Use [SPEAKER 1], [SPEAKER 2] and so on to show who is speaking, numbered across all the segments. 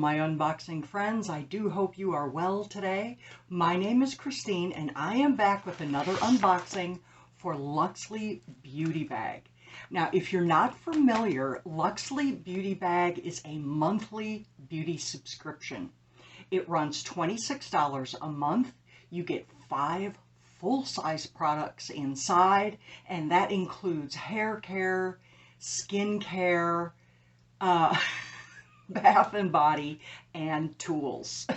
[SPEAKER 1] my unboxing friends. I do hope you are well today. My name is Christine and I am back with another unboxing for Luxely Beauty Bag. Now, if you're not familiar, Luxely Beauty Bag is a monthly beauty subscription. It runs $26 a month. You get 5 full-size products inside, and that includes hair care, skin care, bath and body, and tools.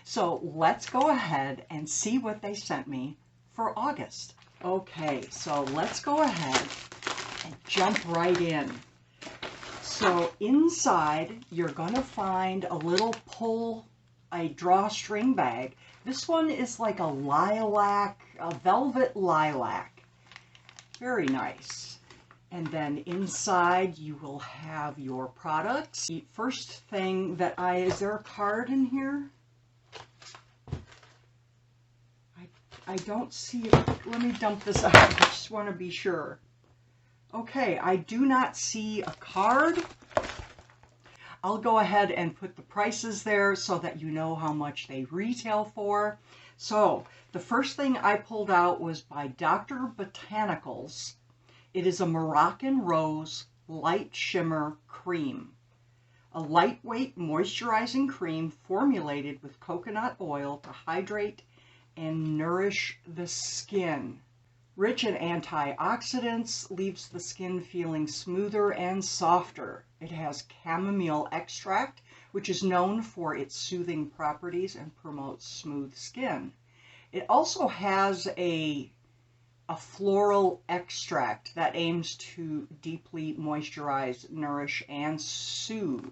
[SPEAKER 1] So let's go ahead and see what they sent me for August. Okay, so let's go ahead and jump right in. So inside, you're going to find a little a drawstring bag. This one is like a lilac, a velvet lilac. Very nice. And then inside you will have your products. The first thing that is there a card in here? I don't see it. Let me dump this out. I just want to be sure. Okay, I do not see a card. I'll go ahead and put the prices there so that you know how much they retail for. So the first thing I pulled out was by Dr. Botanicals. It is a Moroccan Rose Light Shimmer Cream. A lightweight moisturizing cream formulated with coconut oil to hydrate and nourish the skin. Rich in antioxidants, leaves the skin feeling smoother and softer. It has chamomile extract, which is known for its soothing properties and promotes smooth skin. It also has a floral extract that aims to deeply moisturize, nourish, and soothe.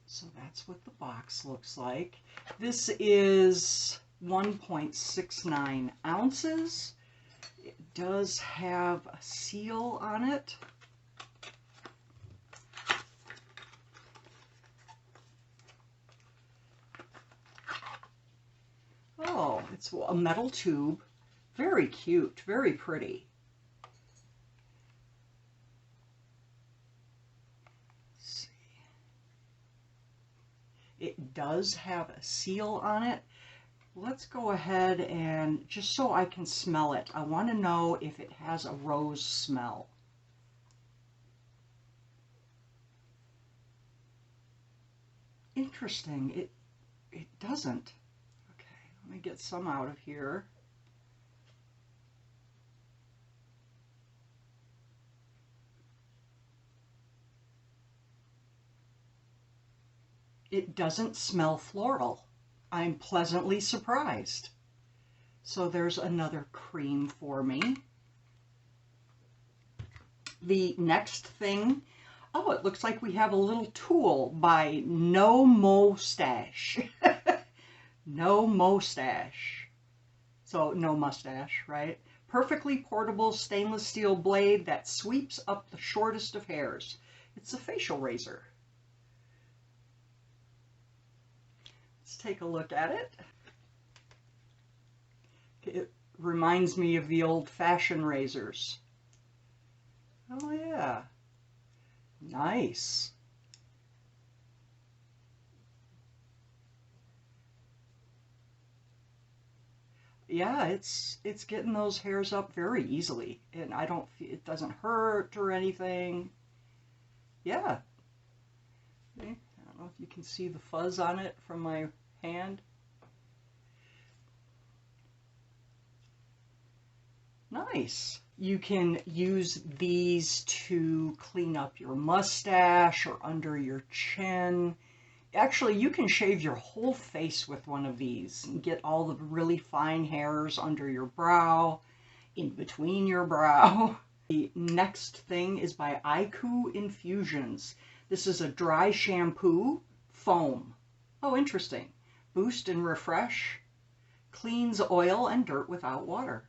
[SPEAKER 1] So that's what the box looks like. This is 1.69 ounces. It does have a seal on it. Oh, it's a metal tube. Very cute, very pretty. Let's see. It does have a seal on it. Let's go ahead and, just so I can smell it, I want to know if it has a rose smell. Interesting. It doesn't. Okay, let me get some out of here. It doesn't smell floral. I'm pleasantly surprised. So there's another cream for me. The next thing, oh, it looks like we have a little tool by No Mustache. No Mustache. So no mustache, right? Perfectly portable stainless steel blade that sweeps up the shortest of hairs. It's a facial razor. Let's take a look at it. It reminds me of the old-fashioned razors. Oh yeah, nice. Yeah, it's getting those hairs up very easily, and it doesn't hurt or anything. Yeah. Okay. I don't know if you can see the fuzz on it from my hand. Nice. You can use these to clean up your mustache or under your chin. Actually, you can shave your whole face with one of these and get all the really fine hairs under your brow, in between your brow. The next thing is by Aiku Infusions. This is a dry shampoo foam. Oh, interesting. Boost and refresh. Cleans oil and dirt without water.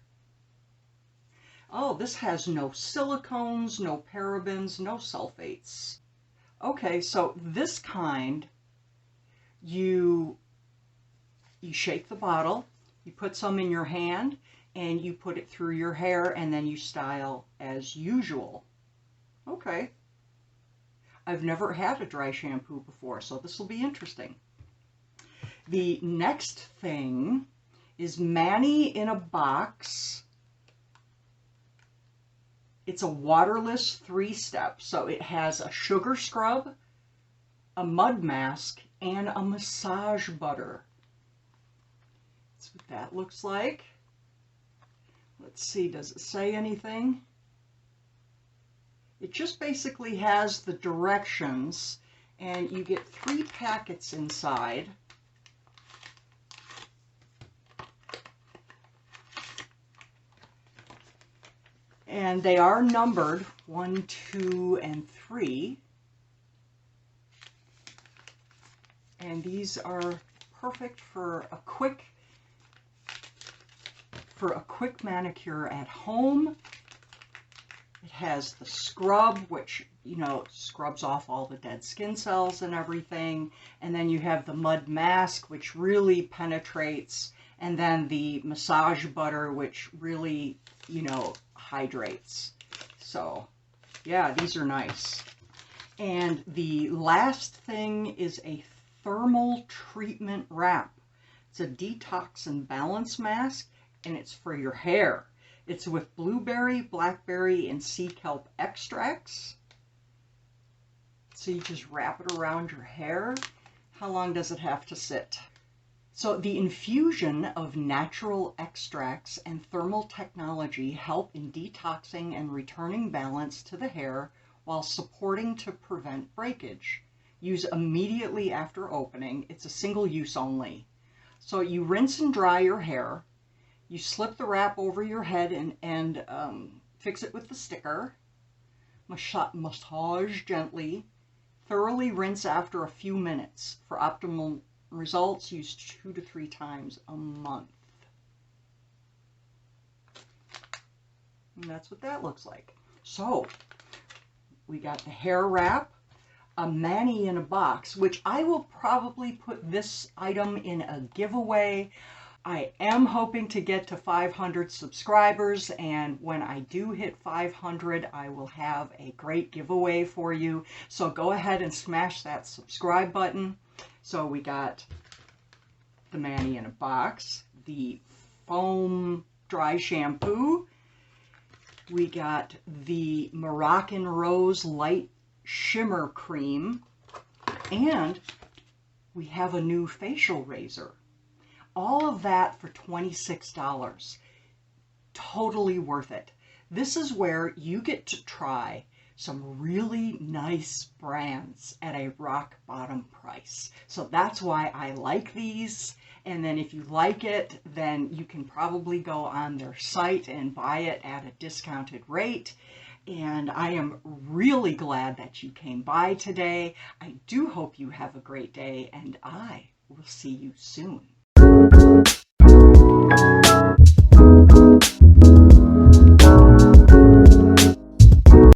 [SPEAKER 1] Oh, this has no silicones, no parabens, no sulfates. Okay, so this kind, you shake the bottle, you put some in your hand, and you put it through your hair, and then you style as usual. Okay. I've never had a dry shampoo before, so this will be interesting. The next thing is Mani in a box. It's a waterless 3-step, so it has a sugar scrub, a mud mask, and a massage butter. That's what that looks like. Let's see, does it say anything? It just basically has the directions, and you get 3 packets inside. And they are numbered 1, 2, and 3. And these are perfect for a quick manicure at home. It has the scrub, which, you know, scrubs off all the dead skin cells and everything. And then you have the mud mask, which really penetrates. And then the massage butter, which really, you know, hydrates. So, yeah, these are nice. And the last thing is a thermal treatment wrap. It's a detox and balance mask, and it's for your hair. It's with blueberry, blackberry, and sea kelp extracts. So you just wrap it around your hair. How long does it have to sit? So the infusion of natural extracts and thermal technology help in detoxing and returning balance to the hair while supporting to prevent breakage. Use immediately after opening. It's a single use only. So you rinse and dry your hair. You slip the wrap over your head and fix it with the sticker. Massage gently. Thoroughly rinse after a few minutes. For optimal results, use 2 to 3 times a month. And that's what that looks like. So, we got the hair wrap, a Mani in a box, which I will probably put this item in a giveaway. I am hoping to get to 500 subscribers, and when I do hit 500, I will have a great giveaway for you. So go ahead and smash that subscribe button. So we got the Mani in a box, the foam dry shampoo, we got the Moroccan Rose Light Shimmer Cream, and we have a new facial razor. All of that for $26. Totally worth it. This is where you get to try some really nice brands at a rock bottom price. So that's why I like these. And then if you like it, then you can probably go on their site and buy it at a discounted rate. And I am really glad that you came by today. I do hope you have a great day, and I will see you soon.